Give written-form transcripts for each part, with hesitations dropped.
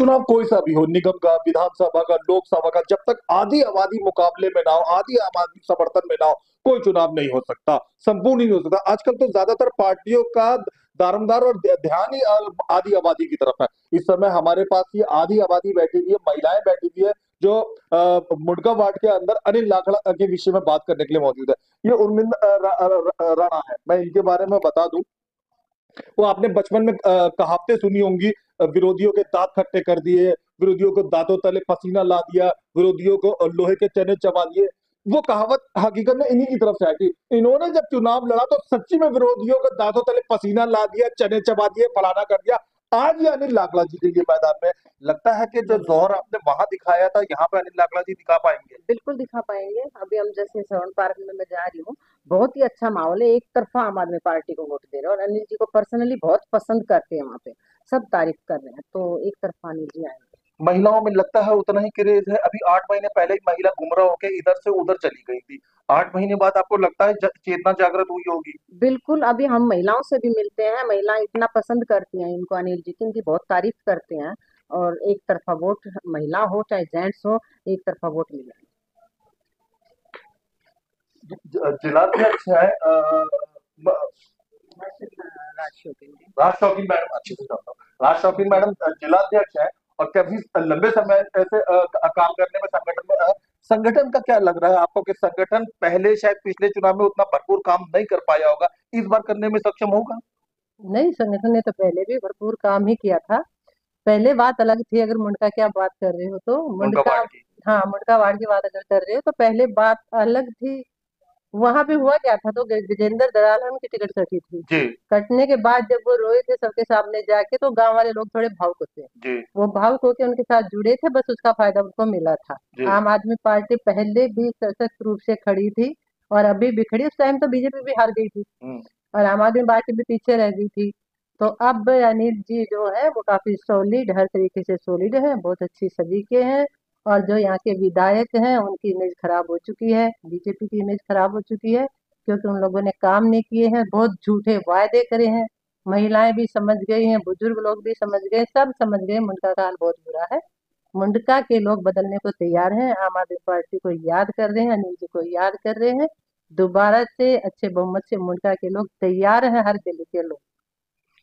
चुनाव कोई सा भी हो, निगम का, विधानसभा का, लोकसभा का, जब तक आधी आबादी मुकाबले में ना हो, आधी आबादी समर्थन में ना हो, कोई चुनाव नहीं हो सकता, संपूर्ण ही नहीं हो सकता। आजकल तो ज्यादातर पार्टियों का दारोमदार और ध्यान ही आधी आबादी की तरफ है। इस समय हमारे पास ये आधी आबादी बैठी हुई है, महिलाएं बैठी हुई है, जो मुंडका वार्ड के अंदर अनिल लाखड़ा के विषय में बात करने के लिए मौजूद है। ये उर्मिंद राणा है, मैं इनके बारे में बता दूं, वो आपने बचपन में कहावतें सुनी होंगी, विरोधियों के दांत खट्टे कर दिए, विरोधियों को दांतों तले पसीना ला दिया, विरोधियों को लोहे के चने चबा दिए। वो कहावत हकीकत में इन्हीं की तरफ से आई थी। इन्होंने जब चुनाव लड़ा तो सच्ची में विरोधियों को दांतों तले पसीना ला दिया, चने चबा दिए, फलाना कर दिया। आज ये अनिल लाखड़ा जी के लिए मैदान में लगता है कि जो जोर आपने वहां दिखाया था, यहाँ पे अनिल लाखड़ा जी दिखा पाएंगे? बिल्कुल दिखा पाएंगे। अभी हम जैसे श्रवण पार्क में मैं जा रही हूँ, बहुत ही अच्छा माहौल है, एक तरफा आम आदमी पार्टी को वोट दे रहे हैं और अनिल जी को पर्सनली बहुत पसंद करते हैं, वहाँ पे सब तारीफ कर रहे हैं, तो एक तरफा अनिल जी आएंगे। महिलाओं में लगता है उतना ही क्रेज है। अभी 8 महीने पहले ही महिला गुमराह होकर इधर से उधर चली गई थी, 8 महीने बाद आपको लगता है चेतना जागृत हुई होगी? बिल्कुल, अभी हम महिलाओं से भी मिलते हैं, महिलाएं इतना पसंद करती हैं इनको, अनिल जी की, इनकी बहुत तारीफ करते हैं। और एक तरफा वोट, महिला हो चाहे जेंट्स हो, एक तरफा वोट मिला। जिलाध्यक्ष है राज शौकीन मैडम, अच्छे से जानता हूँ, राज शौकीन मैडम जिलाध्यक्ष है और काफी लंबे समय ऐसे काम करने में संगठन में संगठन का क्या लग रहा है आपको कि संगठन पहले शायद पिछले चुनाव में उतना भरपूर काम नहीं कर पाया होगा, इस बार करने में सक्षम होगा? नहीं, संगठन ने तो पहले भी भरपूर काम ही किया था। पहले बात अलग थी, अगर मुंडका की आप बात कर रहे हो तो उनका मुंडका, वार्ड की। हाँ मुंडका वार्ड की बात अगर कर रहे हो तो पहले बात अलग थी। वहां पे हुआ क्या था, तो गजेंद्र दयालन की टिकट कटी थी। जी। कटने के बाद जब वो रोए थे सबके सामने जाके, तो गांव वाले लोग थोड़े भावुक थे, जी। वो भावुक होके उनके साथ जुड़े थे, बस उसका फायदा उनको मिला था। जी। आम आदमी पार्टी पहले भी सशक्त रूप से खड़ी थी और अभी भी खड़ी, उस टाइम तो बीजेपी भी हार गई थी और आम आदमी पार्टी भी पीछे रह गई थी। तो अब अनिल जी जो है वो काफी सॉलिड, हर तरीके से सॉलिड है, बहुत अच्छी सलीके हैं। और जो यहाँ के विधायक हैं उनकी इमेज खराब हो चुकी है, बीजेपी की इमेज खराब हो चुकी है, क्योंकि उन लोगों ने काम नहीं किए हैं, बहुत झूठे वायदे करे हैं। महिलाएं भी समझ गई हैं, बुजुर्ग लोग भी समझ गए, सब समझ गए मुंडका का हाल बहुत बुरा है। मुंडका के लोग बदलने को तैयार हैं, आम आदमी पार्टी को याद कर रहे हैं, अनिल जी को याद कर रहे हैं। दोबारा से अच्छे बहुमत से मुंडका के लोग तैयार हैं, हर दिल्ली के लोग।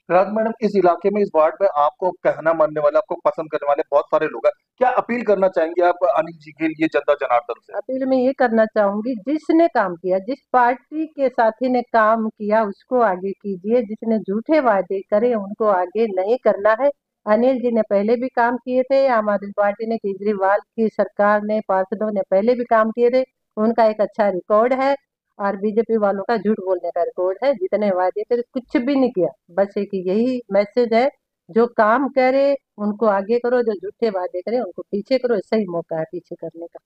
राज मैडम, इस इलाके में, इस वार्ड में आपको कहना मानने वाले, आपको पसंद करने वाले बहुत सारे लोग हैं, क्या अपील करना चाहेंगे आप अनिल जी के लिए जनता जनार्दन से? अपील मैं ये करना चाहूंगी, जिसने काम किया, जिस पार्टी के साथी ने काम किया उसको आगे कीजिए, जिसने झूठे वादे करे उनको आगे नहीं करना है। अनिल जी ने पहले भी काम किए थे, आम आदमी पार्टी ने, केजरीवाल की सरकार ने, पार्षदों ने पहले भी काम किए थे, उनका एक अच्छा रिकॉर्ड है। और बीजेपी वालों का झूठ बोलने का रिकॉर्ड है, जितने वादे थे कुछ भी नहीं किया। बस एक यही मैसेज है, जो काम करे उनको आगे करो, जो झूठे वादे करे उनको पीछे करो, सही मौका है पीछे करने का।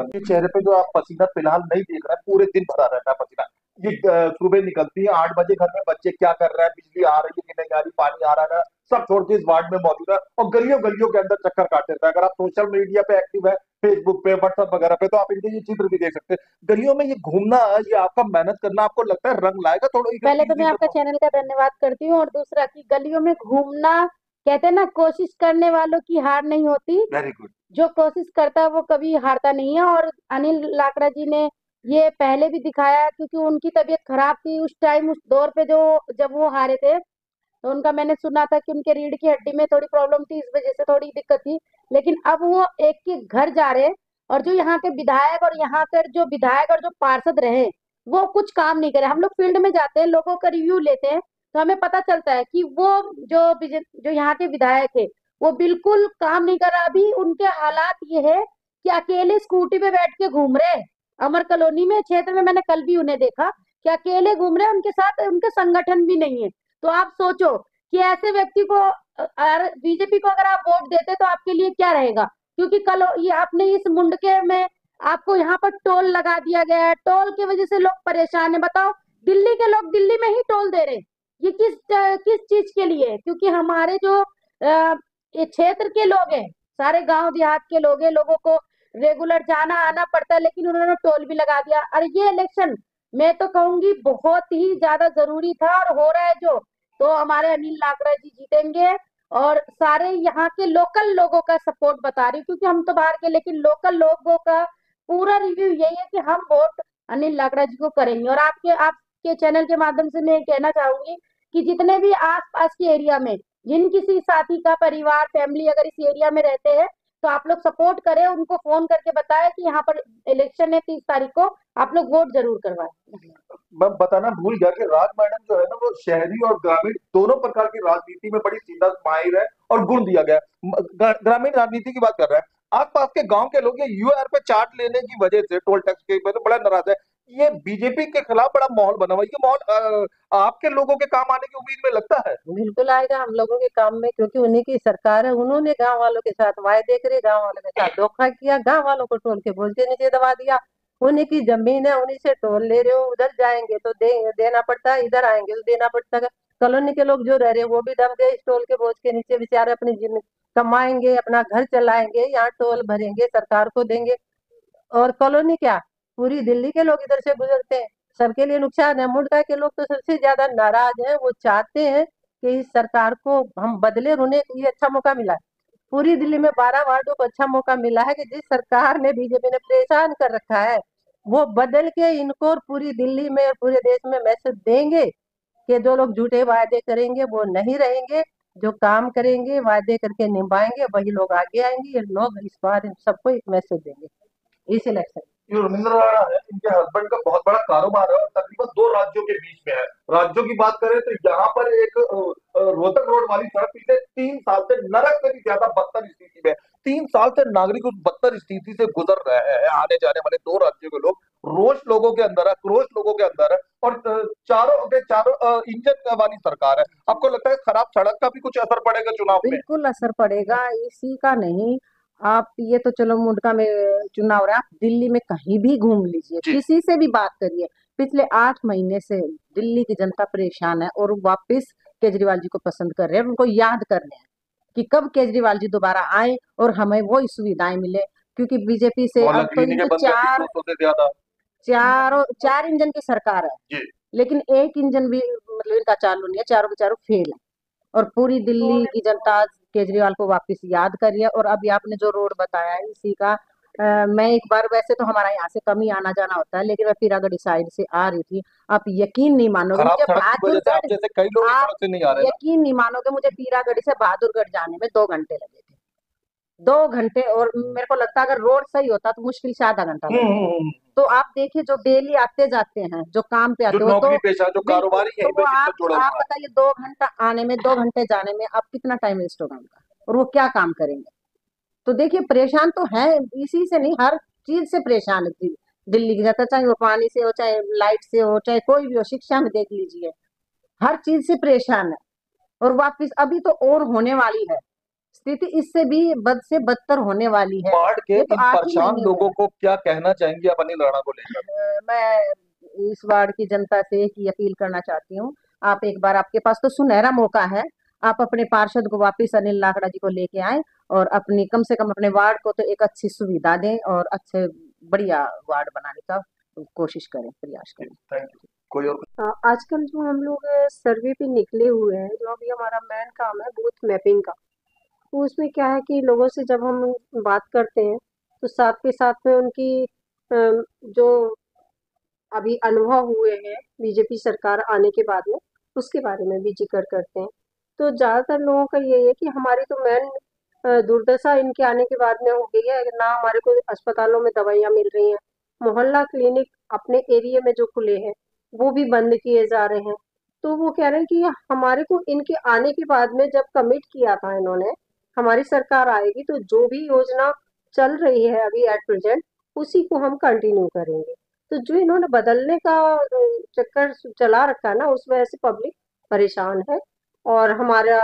के चेहरे पे जो आप पसीना फिलहाल नहीं देख रहे हैं, पूरे दिन भरा रहता है पसीना। ये सुबह निकलती है 8 बजे, घर में बच्चे क्या कर रहे हैं, बिजली आ रही है कि नहीं आ रही, पानी आ रहा है, सब छोड़ के इस वार्ड में मौजूद है और गलियों गलियों के अंदर चक्कर काटते रहता है। अगर आप सोशल मीडिया पे एक्टिव है, फेसबुक पे, व्हाट्सएप वगैरह पे, तो आप इनके ये चित्र भी देख सकते हैं। गलियों में ये घूमना, ये आपका मेहनत करना, आपको लगता है रंग लाएगा थोड़ा पहले तो मैं इसी आपका तरह? चैनल का धन्यवाद करती हूँ, और दूसरा कि गलियों में घूमना, कहते हैं ना, कोशिश करने वालों की हार नहीं होती। Very good. जो कोशिश करता है वो कभी हारता नहीं है। और अनिल लाकड़ा जी ने ये पहले भी दिखाया, क्योंकि उनकी तबीयत खराब थी उस टाइम, उस दौर पे जो जब वो हारे थे, तो उनका मैंने सुना था कि उनके रीढ़ की हड्डी में थोड़ी प्रॉब्लम थी, इस वजह से थोड़ी दिक्कत थी। लेकिन अब वो एक के घर जा रहे हैं, और जो यहाँ के विधायक और यहाँ के जो विधायक और जो पार्षद रहे, वो कुछ काम नहीं करे। हम लोग फील्ड में जाते हैं, लोगों का रिव्यू लेते हैं, तो हमें पता चलता है कि वो जो यहाँ के विधायक है वो बिल्कुल काम नहीं कर रहा। अभी उनके हालात ये है कि अकेले स्कूटी पे बैठ के घूम रहे हैं। अमर कॉलोनी में क्षेत्र में मैंने कल भी उन्हें देखा कि अकेले घूम रहे हैं, उनके साथ उनके संगठन भी नहीं है। तो आप सोचो कि ऐसे व्यक्ति को, बीजेपी को अगर आप वोट देते तो आपके लिए क्या रहेगा। क्योंकि कल ये आपने इस मुंडके में आपको यहाँ पर टोल लगा दिया गया है, टोल की वजह से लोग परेशान है। बताओ, दिल्ली के लोग दिल्ली में ही टोल दे रहे हैं, ये किस चीज के लिए है? क्योंकि हमारे जो ये क्षेत्र के लोग हैं, सारे गांव देहात के लोग हैं, लोगों को रेगुलर जाना आना पड़ता है, लेकिन उन्होंने टोल भी लगा दिया। और ये इलेक्शन मैं तो कहूंगी बहुत ही ज्यादा जरूरी था, और हो रहा है जो, तो हमारे अनिल लाकड़ा जी जीतेंगे। और सारे यहाँ के लोकल लोगों का सपोर्ट बता रही हूँ, क्योंकि हम तो बाहर के, लेकिन लोकल लोगों का पूरा रिव्यू यही है कि हम वोट अनिल लाकड़ा जी को करेंगे। और आपके चैनल के माध्यम से मैं कहना चाहूंगी कि जितने भी आसपास के एरिया में जिन किसी साथी का परिवार फैमिली अगर इस एरिया में रहते हैं, तो आप लोग सपोर्ट करें, उनको फोन करके बताएं कि यहाँ पर इलेक्शन है 30 तारीख को, आप लोग वोट जरूर करवाएं। मैं बताना भूल गया कि राज मैडम जो है ना, वो शहरी और ग्रामीण दोनों प्रकार की राजनीति में बड़ी सीधा माहिर है और गुण दिया गया है। ग्रामीण राजनीति की बात कर रहे हैं, आसपास के गांव के लोग ये यूआर पे चार्ट लेने की वजह से, टोल टैक्स के वजह से बड़ा नाराज है। ये बीजेपी के खिलाफ बड़ा माहौल बना हुआ है। ये माहौल आपके लोगों के काम आने की उम्मीद में लगता है? बिल्कुल आएगा हम लोगों के काम में, क्योंकि उन्हीं की सरकार है। उन्होंने गांव वालों के साथ वायदे करे, गांव वालों के साथ धोखा किया, गांव वालों को टोल के बोझ के नीचे दबा दिया। उन्हीं की जमीन है, उन्हीं से टोल ले रहे हो। उधर जाएंगे तो देना पड़ता है, इधर आएंगे तो देना पड़ता है। कॉलोनी के लोग जो रह रहे हैं वो भी दब गए इस टोल के बोझ के नीचे। बेचारे अपनी कमाएंगे, अपना घर चलाएंगे, यहाँ टोल भरेंगे, सरकार को देंगे। और कॉलोनी क्या, पूरी दिल्ली के लोग इधर से गुजरते हैं, सबके लिए नुकसान है। मुंडका के लोग तो सबसे ज्यादा नाराज हैं। वो चाहते हैं कि इस सरकार को हम बदले, उन्हें ये अच्छा मौका मिला है। पूरी दिल्ली में 12 वार्डों को अच्छा मौका मिला है कि जिस सरकार ने, बीजेपी ने परेशान कर रखा है, वो बदल के इनको और पूरी दिल्ली में और पूरे देश में मैसेज देंगे कि जो लोग झूठे वायदे करेंगे वो नहीं रहेंगे, जो काम करेंगे वायदे करके निभाएंगे वही लोग आगे आएंगे। ये लोग इस बार इन सबको एक मैसेज देंगे इस इलेक्शन। ये रविंद्र राणा है, इनके हस्बैंड का बहुत बड़ा कारोबार है और तकरीबन दो राज्यों के बीच में है। राज्यों की बात करें तो यहाँ पर एक रोहतक रोड वाली सड़क पिछले 3 साल से नरक से भी ज्यादा बदतर स्थिति में है। 3 साल से नागरिक उस बदतर स्थिति से गुजर रहे हैं। आने जाने वाले दो राज्यों के लोग, रोष लोगों के अंदर है, क्रोश लोगों के अंदर है। और चारों के चारों इंजन वाली सरकार है। आपको लगता है खराब सड़क का भी कुछ असर पड़ेगा चुनाव में? बिल्कुल असर पड़ेगा, इसी का नहीं। आप ये तो चलो मुंडका में चुनाव रहा, आप दिल्ली में कहीं भी घूम लीजिए, जी। किसी से भी बात करिए, पिछले 8 महीने से दिल्ली की जनता परेशान है और वापस केजरीवाल जी को पसंद कर रहे हैं। उनको याद कर रहे हैं कि कब केजरीवाल जी दोबारा आए और हमें वो सुविधाएं मिले। क्योंकि बीजेपी से मोहल्ला अब तो क्लिनिक इनको बंद कर दी 200 से ज्यादा। चार इंजन की सरकार है, जी। लेकिन एक इंजन भी मतलब इनका चालू नहीं है, चारों के चारों फेल है। और पूरी दिल्ली की जनता केजरीवाल को वापस याद कर रही है। और अभी आपने जो रोड बताया है इसी का, मैं एक बार, वैसे तो हमारा यहाँ से कम ही आना जाना होता है, लेकिन मैं पीरागढ़ साइड से आ रही थी। आप यकीन नहीं मानोगे, खराब मुझे सड़क की वजह से आप जैसे कई लोग इस आप सड़क से नहीं आ रहे ना। यकीन नहीं मानोगे, मुझे पीरागढ़ से बहादुरगढ़ जाने में 2 घंटे लगे थे। 2 घंटे, और मेरे को लगता है अगर रोड सही होता तो मुश्किल से आधा घंटा लगता। तो आप देखिए, जो डेली आते जाते हैं, जो काम पे जो आते हो, नौकरी तो पेशा, जो बिल्कुल, कारोबारी तो यहीं पे वो जिससे जुड़ा आप हुआ है। बताइए, 2 घंटा आने में, 2 घंटे जाने में आप कितना टाइम वेस्ट होगा उनका, और वो क्या काम करेंगे। तो देखिए, परेशान तो है, इसी से नहीं, हर चीज से परेशान है दिल्ली की जनता, चाहे वो पानी से हो, चाहे लाइट से हो, चाहे कोई भी हो, शिक्षा में देख लीजिए, हर चीज से परेशान है। और वापिस अभी तो और होने वाली है स्थिति, इससे भी बद से बदतर होने वाली है। बाढ़ के ये तो इन 8 ही परेशान महीने हुए लोगों हैं। को क्या कहना चाहेंगे आप अनिल राणा को लेकर? मैं इस वार्ड की जनता से एक ही अपील करना चाहती हूँ, आप एक बार, आपके पास तो सुनहरा मौका है, आप अपने पार्षद को वापस अनिल लाकड़ा जी को लेके आए और अपनी, कम से कम अपने वार्ड को तो एक अच्छी सुविधा दें और अच्छे बढ़िया वार्ड बनाने का कोशिश करें, प्रयास करें। Thank you. कोई और? आजकल जो हम लोग सर्वे पे निकले हुए हैं, जो अभी हमारा मेन काम है बूथ मैपिंग का, तो उसमें क्या है कि लोगों से जब हम बात करते हैं तो साथ के साथ में उनकी जो अभी अनुभव हुए हैं बीजेपी सरकार आने के बाद में, उसके बारे में भी जिक्र करते हैं। तो ज़्यादातर लोगों का ये है कि हमारी तो मेन दुर्दशा इनके आने के बाद में हो गई है, ना हमारे को अस्पतालों में दवाइयाँ मिल रही हैं, मोहल्ला क्लिनिक अपने एरिया में जो खुले हैं वो भी बंद किए जा रहे हैं। तो वो कह रहे हैं कि हमारे को इनके आने के बाद में, जब कमिट किया था इन्होंने, हमारी सरकार आएगी तो जो भी योजना चल रही है अभी एट प्रेजेंट, उसी को हम कंटिन्यू करेंगे। तो जो इन्होंने बदलने का चक्कर चला रखा है ना, उस वजह से पब्लिक परेशान है। और हमारा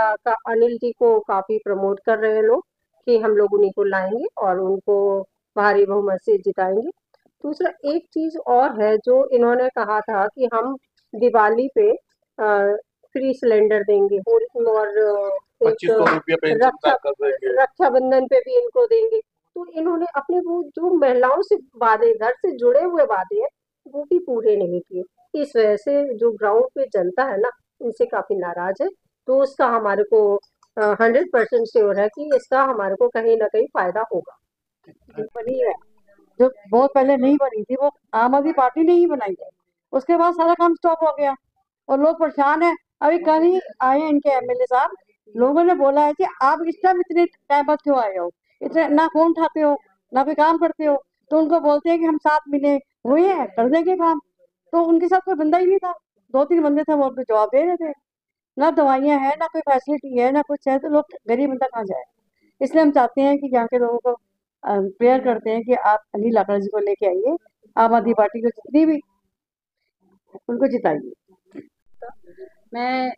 अनिल जी को काफी प्रमोट कर रहे हैं लोग कि हम लोग उन्हीं को लाएंगे और उनको भारी बहुमत से जिताएंगे। दूसरा एक चीज और है, जो इन्होंने कहा था कि हम दिवाली पे फ्री सिलेंडर देंगे और एक 2500 रुपये पेंशन कर देंगे, रक्षाबंधन पे भी इनको देंगे। तो इन्होंने अपने वो जो महिलाओं से वादे, घर से जुड़े हुए वादे हैं, वो भी पूरे नहीं किए। इस वजह से जो ग्राउंड पे जनता है ना, उनसे काफी नाराज है। तो उसका हमारे को 100% श्योर है कि इसका हमारे को कहीं ना कहीं फायदा होगा। बनी है जो बहुत पहले नहीं बनी थी, वो आम आदमी पार्टी ने ही बनाई है। उसके बाद सारा काम स्टॉप हो गया और लोग परेशान है। अभी कल ही आए हैं इनके एमएलए साहब, लोगों ने बोला है कि आप इस टाइम इतने टाइम बाद क्यों आए हो, इतने ना फोन उठाते हो ना कोई काम करते हो। तो उनको बोलते हैं कि हम 7 महीने हुए हैं, कर देंगे काम। तो उनके साथ कोई बंदा ही नहीं था, 2-3 बंदे थे, वो उनको जवाब दे रहे थे। ना दवाइयाँ हैं, ना कोई फैसिलिटी है, ना कुछ है, तो लोग गरीब बंदा कहाँ जाए। इसलिए हम चाहते हैं कि यहाँ के लोगों को प्रेयर करते हैं कि आप अनिल लाकड़ा जी को लेके आइए, आम आदमी पार्टी को जितनी भी, उनको जिताइए। मैं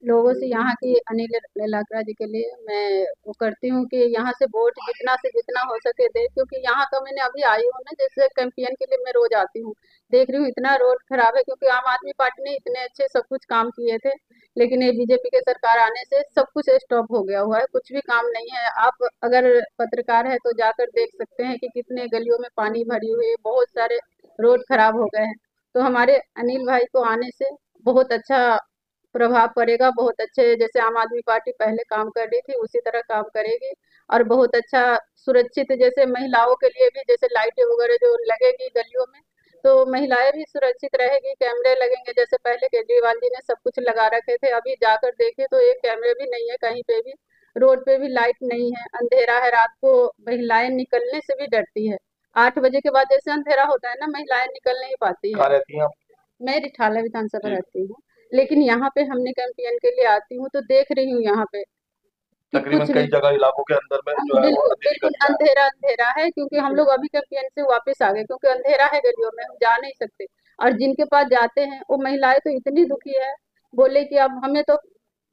लोगों से यहाँ की अनिल लाकड़ा जी के लिए मैं वो करती हूँ कि यहाँ से वोट जितना से जितना हो सके दे, क्योंकि यहाँ का मैंने अभी आई हूँ ना, जैसे कैंपेन के लिए मैं रोज आती हूँ, देख रही हूँ इतना रोड खराब है, क्योंकि आम आदमी पार्टी ने इतने अच्छे सब कुछ काम किए थे, लेकिन ये बीजेपी के सरकार आने से सब कुछ स्टॉप हो गया हुआ है, कुछ भी काम नहीं है। आप अगर पत्रकार है तो जाकर देख सकते हैं कि कितने गलियों में पानी भरी हुई है, बहुत सारे रोड खराब हो गए हैं। तो हमारे अनिल भाई को आने से बहुत अच्छा प्रभाव पड़ेगा, बहुत अच्छे, जैसे आम आदमी पार्टी पहले काम कर रही थी उसी तरह काम करेगी, और बहुत अच्छा सुरक्षित, जैसे महिलाओं के लिए भी जैसे लाइटें वगैरह जो लगेगी गलियों में, तो महिलाएं भी सुरक्षित रहेगी, कैमरे लगेंगे, जैसे पहले केजरीवाल जी ने सब कुछ लगा रखे थे, अभी जाकर देखे तो एक कैमरे भी नहीं है कहीं पे भी, रोड पे भी लाइट नहीं है, अंधेरा है, रात को महिलाएं निकलने से भी डरती है। 8 बजे के बाद जैसे अंधेरा होता है ना, महिलाएं निकल नहीं पाती कहाँ है। रहती हैं आप? मैं रिठाला विधानसभा जी। रहती हूँ, लेकिन यहाँ पे हमने कैंपेन के लिए आती हूँ तो देख रही हूँ यहाँ पे कि तकरीबन कुछ कई नहीं, जगह इलाकों के अंदर में जो है वो बिल्कुल अंधेरी बिल्कुल गलियां हैं। अंधेरा अंधेरा है, क्योंकि हम लोग अभी कैंपेन से वापस आ गए, क्योंकि अंधेरा है गलियों में, हम जा नहीं सकते। और जिनके पास जाते हैं वो महिलाएं तो इतनी दुखी है, बोले कि अब हमें तो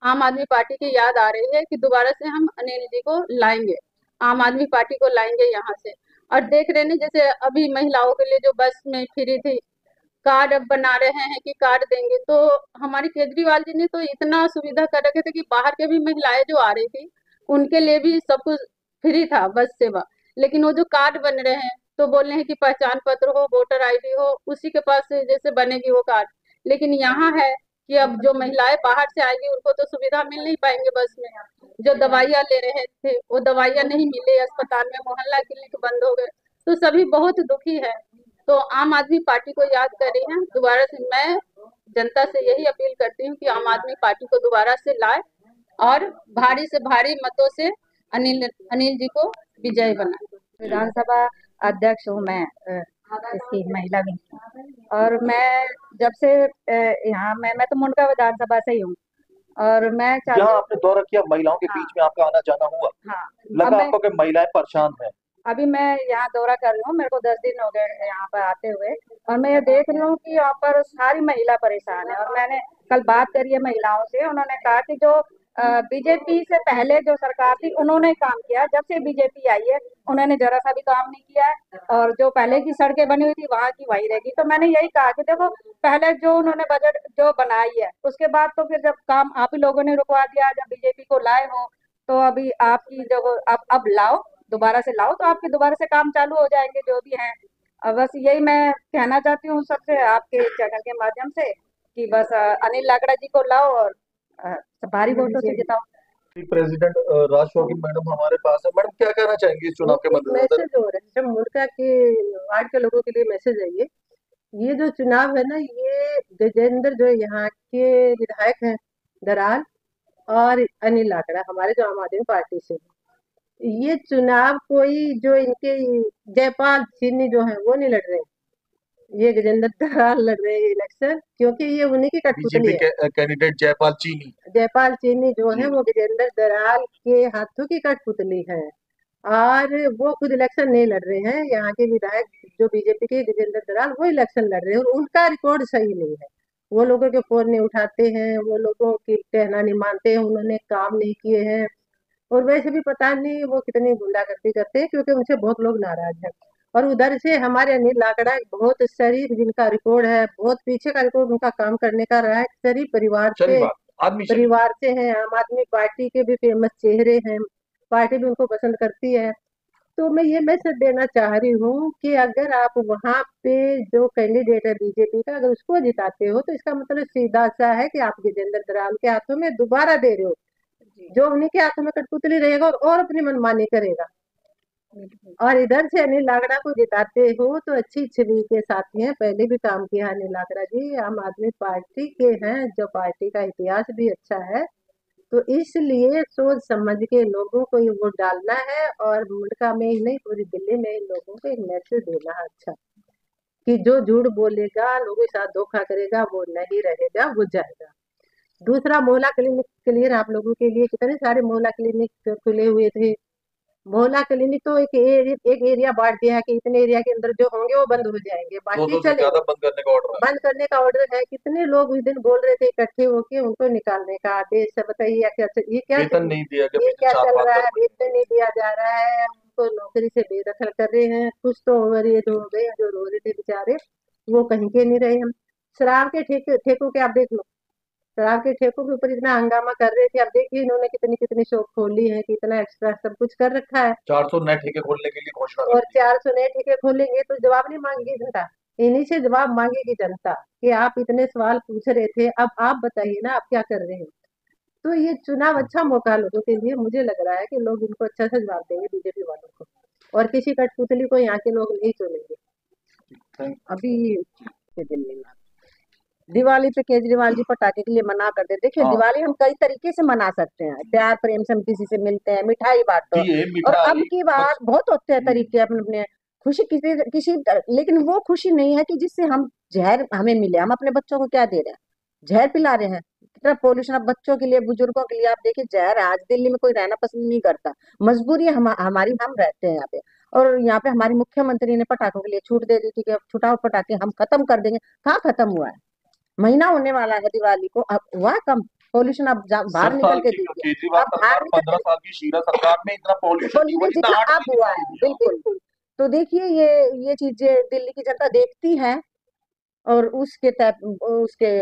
आम आदमी पार्टी की याद आ रही है कि दोबारा से हम अनिल जी को लाएंगे, आम आदमी पार्टी को लाएंगे यहाँ से। और देख रहे हैं जैसे अभी महिलाओं के लिए जो बस में फ्री थी, कार्ड अब बना रहे हैं कि कार्ड देंगे, तो हमारी केजरीवाल जी ने तो इतना सुविधा कर रखे थे कि बाहर के भी महिलाएं जो आ रही थी उनके लिए भी सब कुछ फ्री था, बस सेवा। लेकिन वो जो कार्ड बन रहे हैं तो बोल रहे हैं कि पहचान पत्र हो, वोटर आईडी हो, उसी के पास से जैसे बनेगी वो कार्ड। लेकिन यहाँ है कि अब जो महिलाएं बाहर से आएंगी उनको तो सुविधा मिल नहीं पाएंगे बस में, जो दवाइयाँ ले रहे थे वो दवाइयाँ नहीं मिले, अस्पताल में मोहल्ला क्लिनिक बंद हो गए, तो सभी बहुत दुखी है। तो आम आदमी पार्टी को याद कर रही हैं दोबारा से। मैं जनता से यही अपील करती हूँ कि आम आदमी पार्टी को दोबारा से लाए और भारी से भारी मतों से अनिल अनिल जी को विजय बनाए। विधानसभा अध्यक्ष हूँ मैं, इसकी महिला विंग की। और मैं जब से यहाँ मैं तो मुंडका विधानसभा से ही हूँ, और मैं चाहती यहाँ हूँ। आपने दौरा किया, महिलाओं के हाँ। बीच में आपका आना जाना हुआ, हाँ, लगा आपको कि महिलाएं परेशान हैं? अभी मैं यहाँ दौरा कर रही हूँ, मेरे को 10 दिन हो गए यहाँ पर आते हुए, और मैं ये देख रही हूँ कि यहाँ पर सारी महिला परेशान है। और मैंने कल बात करी है महिलाओं से, उन्होंने कहा कि जो बीजेपी से पहले जो सरकार थी उन्होंने काम किया, जब से बीजेपी आई है उन्होंने जरा सा भी काम नहीं किया है, और जो पहले की सड़कें बनी हुई थी वहां की वही रहेगी। तो मैंने यही कहा कि देखो, पहले जो उन्होंने बजट जो बनाई है उसके बाद तो फिर जब काम आप ही लोगों ने रुकवा दिया, जब बीजेपी को लाए हो, तो अभी आपकी जो अब लाओ, दोबारा से लाओ, तो आपके दोबारा से काम चालू हो जाएंगे जो भी हैं। बस यही मैं कहना चाहती हूँ सबसे, आपके चैनल के माध्यम से, कि बस अनिल लाकड़ा जी को लाओ और भारी वोटों से जिताओ। प्रेसिडेंट राज शौकीन मैडम हमारे पास है। मैडम क्या कहना चाहेंगी इस चुनाव के मद्देनजर? मैसेज हो रहा है जब मुल्का के वार्ड के लोगों के लिए मैसेज है, ये जो चुनाव है ना, ये गजेंद्र जो यहाँ के विधायक हैं दराल और अनिल लाकड़ा हमारे जो आम आदमी पार्टी से, ये चुनाव कोई जो इनके जयपाल चीनी जो है वो नहीं लड़ रहे, ये गजेंद्र दराल लड़ रहे हैं इलेक्शन, क्योंकि ये उन्हीं की कठपुतली बीजेपी है। कैंडिडेट जयपाल चीनी जो है वो गजेंद्र दराल के हाथों की कठपुतली है, और वो खुद इलेक्शन नहीं लड़ रहे हैं। यहाँ के विधायक जो बीजेपी के गजेंद्र दराल वो इलेक्शन लड़ रहे हैं, और उनका रिकॉर्ड सही नहीं है, वो लोगों के फोन नहीं उठाते हैं, वो लोगों की कहना नहीं मानते हैं, उन्होंने काम नहीं किए हैं, और वैसे भी पता नहीं वो कितनी गुंडागर्दी करते हैं, क्योंकि उनसे बहुत लोग नाराज हैं। और उधर से हमारे अनिल लाकड़ा बहुत शरीफ, जिनका रिकॉर्ड है, बहुत पीछे का रिकॉर्ड उनका काम करने का रहा है, शरीफ परिवार से हैं, आम आदमी पार्टी के भी फेमस चेहरे हैं, पार्टी भी उनको पसंद करती है। तो मैं ये मैसेज देना चाह रही हूँ कि अगर आप वहाँ पे जो कैंडिडेट है बीजेपी का, अगर उसको जिताते हो तो इसका मतलब सीधा सा है कि आप गजेंद्र दराल के हाथों में दोबारा दे रहे हो। जो उन्हीं के हाथों में कठपुतली रहेगा और अपनी मनमानी करेगा। और इधर से अनिल लाकड़ा को जिताते हो तो अच्छी छवि के साथी हैं, पहले भी काम किया है अनिल लाकड़ा जी, आम आदमी पार्टी के हैं, जो पार्टी का इतिहास भी अच्छा है, तो इसलिए सोच समझ के लोगों को ये वोट डालना है और मुल्का में ही नहीं पूरी दिल्ली में इन लोगों को एक मैसेज देना है अच्छा, कि जो झूठ बोलेगा, लोगों के साथ धोखा करेगा, वो नहीं रहेगा, वो जाएगा। दूसरा, मोहल्ला क्लिनिक क्लियर आप लोगों के लिए कितने सारे मोहल्ला क्लिनिक खुले हुए थे। मोहल्ला क्लिनिक तो एक एरिया बांट दिया है कि इतने एरिया के अंदर जो होंगे वो बंद हो जाएंगे, बाकी चलेंगे। बंद करने का ऑर्डर है। कितने लोग उस दिन बोल रहे थे इकट्ठे होके उनको निकालने का आदेश है, बताइए ये क्या वेतन नहीं दिया गया, ये क्या पीछे चल छापा रहा है, कर वेतन नहीं दिया जा रहा है, उनको नौकरी से बेदखल कर रहे हैं। कुछ तो ओवरएज हो गए जो रो रहे थे बेचारे, वो कहीं के नहीं रहे। हम शराब के ठेकों के आप देख लो, शराब के ठेकों के ऊपर इतना हंगामा कर रहे थे, अब देखिए इन्होंने कितनी कितनी शॉप खोली है, कितना एक्स्ट्रा सब कुछ कर रखा है। 400 नए ठेके खोलने के लिए घोषणा और 400 नए ठेके खोलेंगे तो जवाब नहीं मांगेगी जनता, इन्हीं से जवाब मांगेगी जनता कि आप इतने सवाल पूछ रहे थे, अब आप बताइए ना आप क्या कर रहे हैं। तो ये चुनाव अच्छा मौका लोगों के लिए, मुझे लग रहा है कि लोग इनको अच्छा से जवाब देंगे बीजेपी वालों को, और किसी कठपुतली को यहाँ के लोग नहीं चुनेंगे। अभी दिल्ली में दिवाली पे केजरीवाल जी पटाखे के लिए मना करते, देखिए दिवाली हम कई तरीके से मना सकते हैं, प्यार प्रेम से हम किसी से मिलते हैं, मिठाई बांटो, और अब की बात बहुत होते हैं तरीके अपने अपने, खुशी किसी किसी लेकिन वो खुशी नहीं है कि जिससे हम जहर हमें मिले। हम अपने बच्चों को क्या दे रहे हैं, जहर पिला रहे हैं। कितना पोल्यूशन, अब बच्चों के लिए बुजुर्गों के लिए आप देखिए जहर है। आज दिल्ली में कोई रहना पसंद नहीं करता, मजबूरी है हमारी, हम रहते हैं यहाँ पे, और यहाँ पे हमारी मुख्यमंत्री ने पटाखों के लिए छूट दे दी थी कि अब छुटाओ पटाखे, हम खत्म कर देंगे। कहाँ खत्म हुआ है, महीना होने वाला है दिवाली को, अब हुआ कम पोल्यूशन। अब बाहर निकल के देखिए, केजरीवाल सरकार 15 साल की शीला सरकार में इतना पोल्यूशन जितना अब हुआ है, बिल्कुल। तो देखिए ये चीजें दिल्ली की जनता देखती है और उसके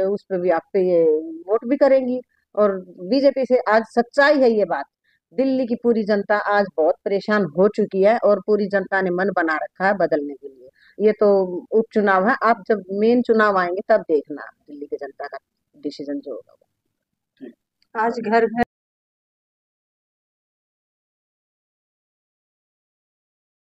उस पे भी आप पे ये वोट भी करेंगी। और बीजेपी से आज सच्चाई है ये बात, दिल्ली की पूरी जनता आज बहुत परेशान हो चुकी है और पूरी जनता ने मन बना रखा है बदलने के लिए। ये तो उपचुनाव है, आप जब मेन चुनाव आएंगे तब देखना दिल्ली की जनता का डिसीजन जो होगा। आज घर घर